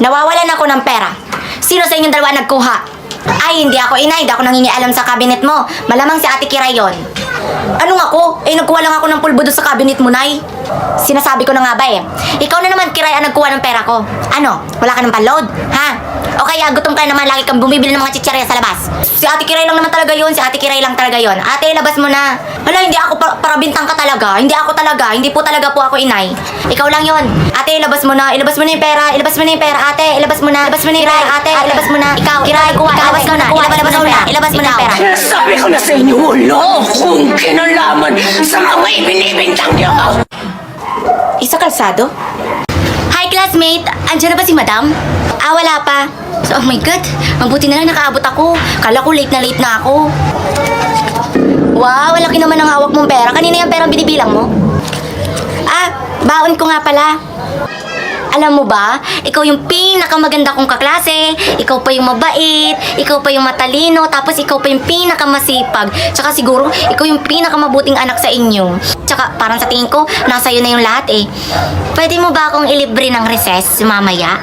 Nawawalan ako ng pera. Sino sa inyong dalawa nagkuha? Ay, hindi ako inay. Hindi ako nangingialam sa cabinet mo. Malamang si Ate Kira yon. Anong ako? Eh, nagkuha lang ako ng pulbo doon sa cabinet mo, Nay. Sinasabi ko na nga ba eh. Ikaw na naman, Kiray, ang nagkuha ng pera ko. Ano? Wala ka ng panload? Ha? O kaya gutom ka naman, lagi kang bumibili ng mga chichirya sa labas. Si Ate Kiray lang naman talaga yun. Si Ate Kiray lang talaga yun. Ate, labas mo na. Hala, hindi ako para bintang ka talaga. Hindi ako talaga. Hindi po talaga po ako inay. Ikaw lang yun. Ate, ilabas mo na. Ilabas mo na yung pera. Ilabas mo na yung pera. Ate, ilabas mo na. Ilabas mo na yung pera. Ate, ilabas mo na. Ikaw, Kiray, ilabas mo na. Ilabas mo na. Ilabas mo na yung pera. Sabi ko na sa inyo, wala akong kinalaman sa mga ibinibintang niyo. Isa kalsado? Hi, classmate! Andiyan na ba si madam? Wala pa. So, oh my God, mabuti na lang nakaabot ako. Kala ko late na ako. Wow, laki naman ang hawak mong pera. Kanina yung perang binibilang mo? Baon ko nga pala. Alam mo ba, ikaw yung pinakamaganda kong kaklase, ikaw pa yung mabait, ikaw pa yung matalino, tapos ikaw pa yung pinakamasipag. Tsaka siguro, ikaw yung pinakamabuting anak sa inyo. Tsaka parang sa tingin ko, nasa iyo na yung lahat eh. Pwede mo ba akong ilibre ng recess mamaya?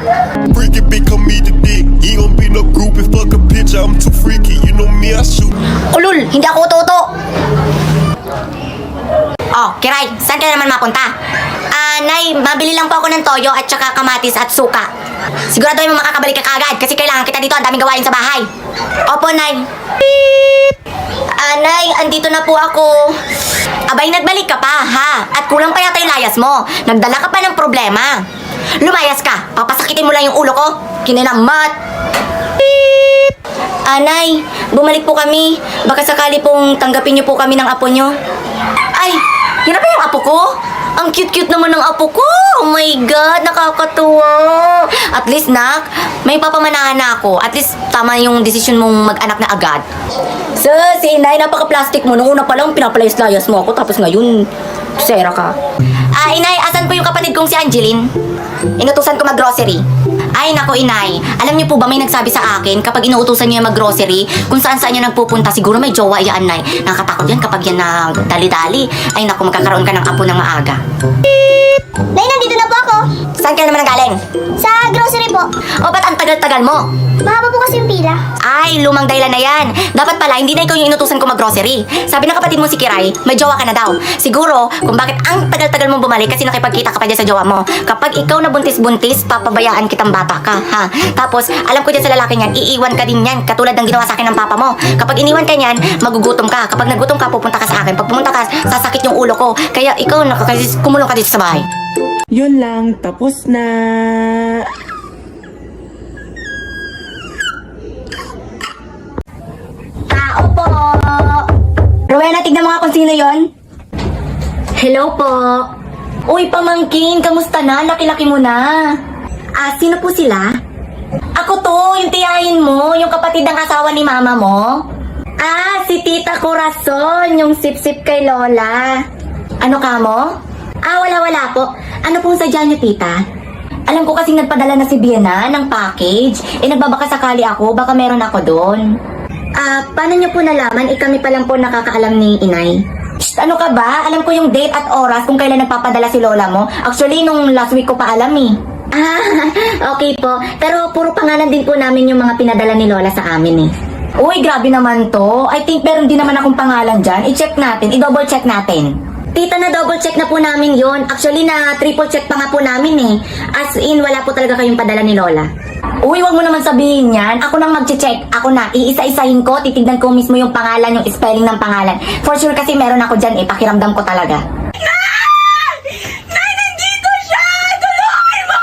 Freaky big come me today. You gon' be no group and fuck a picture. I'm too freaky. You know me, I shoot. Ulul, hindi ako uto-uto. Oh, Kiray, saan ka naman mapunta? Nay, mabili lang po ako ng toyo at saka kamatis at suka. Siguraduhin mo makakabalik ka kagad kasi kailangan kita dito. Ang daming gawain sa bahay. Opo, Nay. Beep! Nay, andito na po ako. Abay, nagbalik ka pa, ha? At kulang pa yata yung layas mo. Nagdala ka pa ng problema. Lumayas ka. Papasakitin mo lang yung ulo ko. Kininamat. Beep! Nay, bumalik po kami. Baka sakali pong tanggapin niyo po kami ng apo niyo. Ay, yun na ba yung apo ko? Ang cute-cute naman ng apo ko. Oh my God, nakakatuwa. At least, nak, may papamanahan na ako. At least, tama yung desisyon mong mag-anak na agad. Sus, si Inay, napaka-plastic mo. Noong una pa lang, pinapalayas-layas mo ako. Tapos ngayon, sera ka. Inay, asan po yung kapatid kong si Angeline? Inutusan ko mag-grocery. Ay, nako Inay. Alam niyo po ba may nagsabi sa akin kapag inuutusan niyo yung mag-grocery, kung saan-saan niyo nagpupunta, siguro may jowa yan, Nay. Nakatakot yan kapag yan na dali-dali. Ay, nako, magkakaroon ka ng apo ng maaga. Nay, nandito na po ako. Saan ka naman galing? Sa grocery po. O, ba't ang tagal-tagal mo? Mahaba po kasi yung pila. Ay, lumang dahilan na yan. Dapat pala, hindi na ikaw yung inutusan ko mag-grocery. Sabi ng kapatid mo si Kiray, may jowa ka na daw. Siguro, kung bakit ang tagal-tagal mong bumalik kasi nakipagkita ka pa dyan sa jowa mo. Kapag ikaw na buntis-buntis, papabayaan kitang bata ka, ha? Tapos, alam ko dyan sa lalaki niyan, iiwan ka din yan. Katulad ng ginawa sa akin ng papa mo. Kapag iniwan ka niyan, magugutom ka. Kapag nagutom ka, pupunta ka sa akin. Pag pumunta ka, sasakit yung ulo ko. Kaya ikaw, kumulong ka dito sa bahay. Yun lang, tapos na. Tao po! Rowena, tignan mo nga kung sino yon. Hello po. Uy, pamangkin, kamusta na? Laki-laki mo na. Sino po sila? Ako to, yung tiyahin mo, yung kapatid ng asawa ni mama mo. Si Tita Corazon, yung sip-sip kay Lola. Ano ka mo? Wala po. Ano pong sadya niyo, tita? Alam ko kasing nagpadala na si Biena ng package. Nagbabaka sakali ako, baka meron ako doon. Paano niyo po nalaman? Kami pa lang po nakakaalam ni Inay. Shh, ano ka ba? Alam ko yung date at oras kung kailan nagpapadala si Lola mo. Actually, nung last week ko pa alam eh. Okay po. Pero puro pangalan din po namin yung mga pinadala ni Lola sa amin eh. Uy, grabe naman to. I think meron din naman akong pangalan dyan. I-check natin, i-double check natin. Tita, na double check na po namin yon. Actually, na triple check pa nga po namin eh. As in, wala po talaga kayong padala ni Lola. Uy, wag mo naman sabihin yan. Ako nang mag-check. Ako na. Iisa-isahin ko. Titignan ko mismo yung pangalan, yung spelling ng pangalan. For sure kasi meron ako dyan eh. Pakiramdam ko talaga. Nay, nandito siya! Tulungan mo!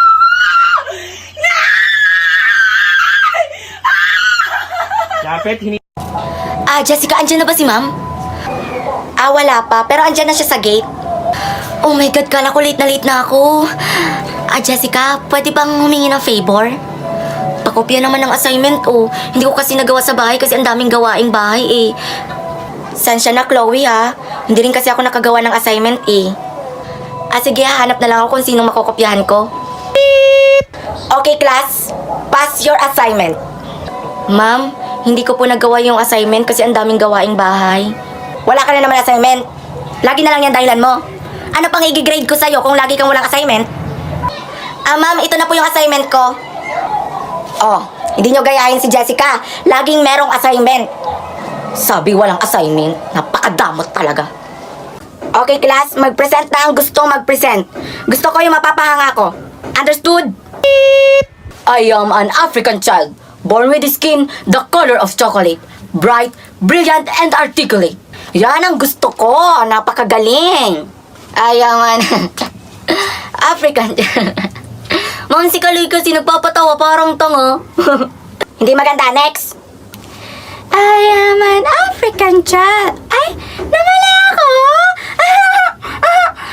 Dapat Jessica, andyan na ba si ma'am? Wala pa. Pero andyan na siya sa gate. Oh my God, kala ko late na ako. Jessica, pwede bang humingi ng favor? Pakopya naman ng assignment, oh. Hindi ko kasi nagawa sa bahay kasi ang daming gawaing bahay, eh. Sansya na, Chloe, ha? Hindi rin kasi ako nakagawa ng assignment, eh. Sige, hanap na lang ako kung sinong makokopyahan ko. Beep! Okay, class. Pass your assignment. Ma'am, hindi ko po nagawa yung assignment kasi ang daming gawaing bahay. Wala ka na naman assignment. Lagi na lang yan dahilan mo. Ano pang i-grade ko sa'yo kung lagi kang walang assignment? Ma'am, ito na po yung assignment ko. Oh, hindi nyo gayahin si Jessica. Laging merong assignment. Sabi walang assignment. Napakadamot talaga. Okay, class. Mag-present na ang gusto mag-present. Gusto ko yung mapapahanga ko. Understood? I am an African child, born with skin the color of chocolate. Bright, brilliant, and articulate. Yan ang gusto ko. Napakagaling. I am an African Ma'am, si Kaloy kasi nagpapatawa parang tanga. Hindi maganda. Next. I am an African child. Ay, namali ako. Ay,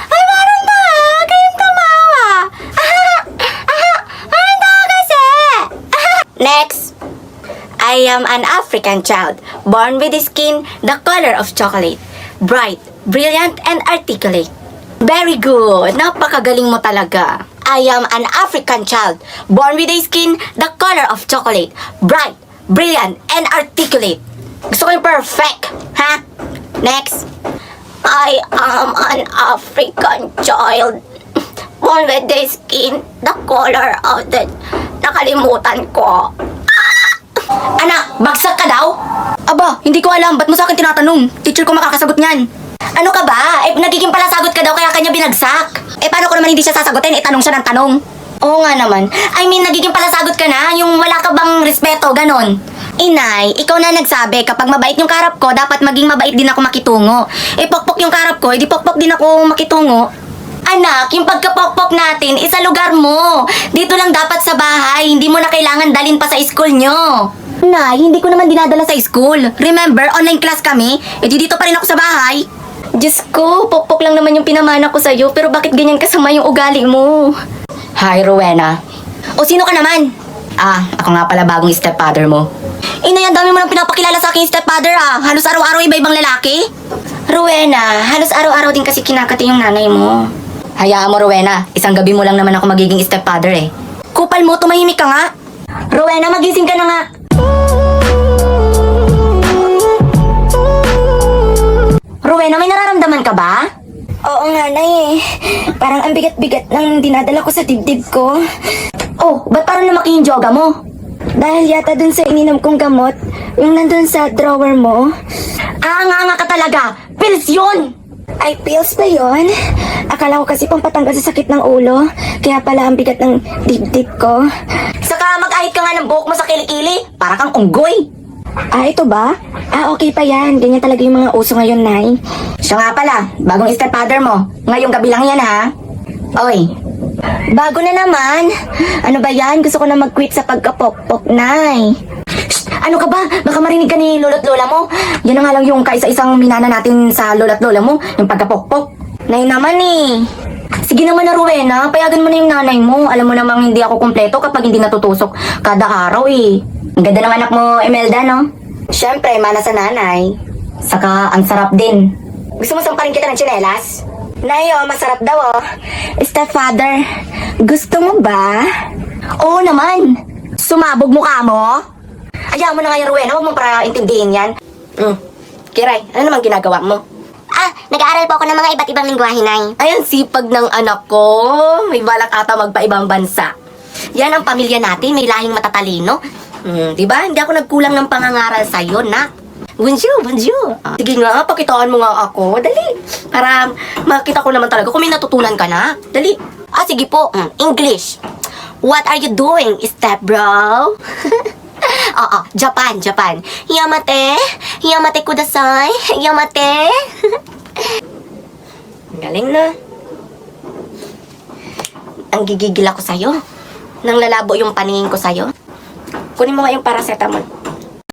parang tanga. Kayong tumawa. Parang tanga kasi. Next. I am an African child, born with skin the color of chocolate. Bright, brilliant, and articulate. Very good. Napakagaling mo talaga. I am an African child, born with a skin the color of chocolate. Bright, brilliant, and articulate. Gusto ko yung perfect. Ha? Next. I am an African child, born with a skin the color of the... Nakalimutan ko. Anak, bagsak ka daw? Aba, hindi ko alam. Ba't mo sa akin tinatanong? Teacher ko makakasagot niyan. Ano ka ba? Eh, nagiging palasagot ka daw kaya kanya binagsak. Eh, paano ko naman hindi siya sasagutin? Eh, tanong siya ng tanong. Oo nga naman. I mean, nagiging palasagot ka na. Yung wala ka bang respeto, ganon. Inay, ikaw na nagsabi, kapag mabait yung karap ko, dapat maging mabait din ako makitungo. Eh, pokpok yung karap ko, edi pokpok din ako makitungo. Anak, yung pagkapokpok natin, isa lugar mo. Dito lang dapat sa bahay, hindi mo na kailangan dalhin pa sa school nyo. Nay, hindi ko naman dinadala sa school. Remember, online class kami, edi dito pa rin ako sa bahay. Diyos ko, pokpok lang naman yung pinamana ko sa'yo, pero bakit ganyan kasama yung ugali mo? Hi, Rowena. O, sino ka naman? Ah, ako nga pala bagong stepfather mo. Inay, ang dami mo nang pinapakilala sa aking stepfather ah. Halos araw-araw iba-ibang lalaki. Rowena, halos araw-araw din kasi kinakati yung nanay mo. Hayaan mo, Rowena. Isang gabi mo lang naman ako magiging stepfather eh. Kupal mo, tumahimik ka nga. Rowena, magising ka na nga. Rowena, may nararamdaman ka ba? Oo nga, Nay eh. Parang ang bigat-bigat ng dinadala ko sa dibdib ko. Oh, ba't parang lumaki yung yoga mo? Dahil yata dun sa ininom kong gamot, yung nandun sa drawer mo. Nga ka talaga! Pills yun! Ay, pills ba yun? Akala ko kasi pampatanggal sa sakit ng ulo. Kaya pala ang bigat ng dibdib ko. Saka mag-ahit ka nga ng buhok mo sa kilikili. Para kang unggoy. Ah, ito ba? Ah, okay pa yan. Ganyan talaga yung mga uso ngayon, Nay. Siya nga pala, bagong stepfather mo. Ngayong gabi lang yan, ha? Oy, bago na naman. Ano ba yan? Gusto ko na mag-quit sa pagkapokpok, Nay. Shh! Ano ka ba? Baka marinig ka ni lolo't lola mo. Yan na nga lang yung kaisa-isang minana natin sa lola't lola mo, yung pagkapokpok. Nay naman eh. Sige naman na, Rowena, payagan mo na yung nanay mo. Alam mo namang hindi ako kumpleto kapag hindi natutusok kada araw eh. Ang ganda ng anak mo, Imelda, no? Siyempre, mana sa nanay. Saka, ang sarap din. Gusto mo samparin kita ng tsinelas? Nay, oh, masarap daw, oh. Stepfather, gusto mo ba? Oo naman. Sumabog mukha mo? Ayaw mo na nga yan, Rowena. Huwag mo para intindihin yan. Kiray, ano naman ginagawa mo? Nag-aaral po ako ng mga iba't ibang lingwahe, Nay. Ay, ang sipag ng anak ko. May balak ata magpa-ibang bansa. Yan ang pamilya natin, may lahing matatalino. Diba? Hindi ako nagkulang ng pangangaral sa'yo, nak. Bonjour, bonjour. Sige nga, pakitaan mo nga ako. Dali. Para makita ko naman talaga kung may natutunan ka na. Dali. Sige po. English. What are you doing, step bro? Japan, Japan. Yamate kudasai. Yamate. Galing na. Ang gigigil ako sa'yo. Nang lalabo yung paningin ko sa'yo. Kunin mo nga yung paracetamol.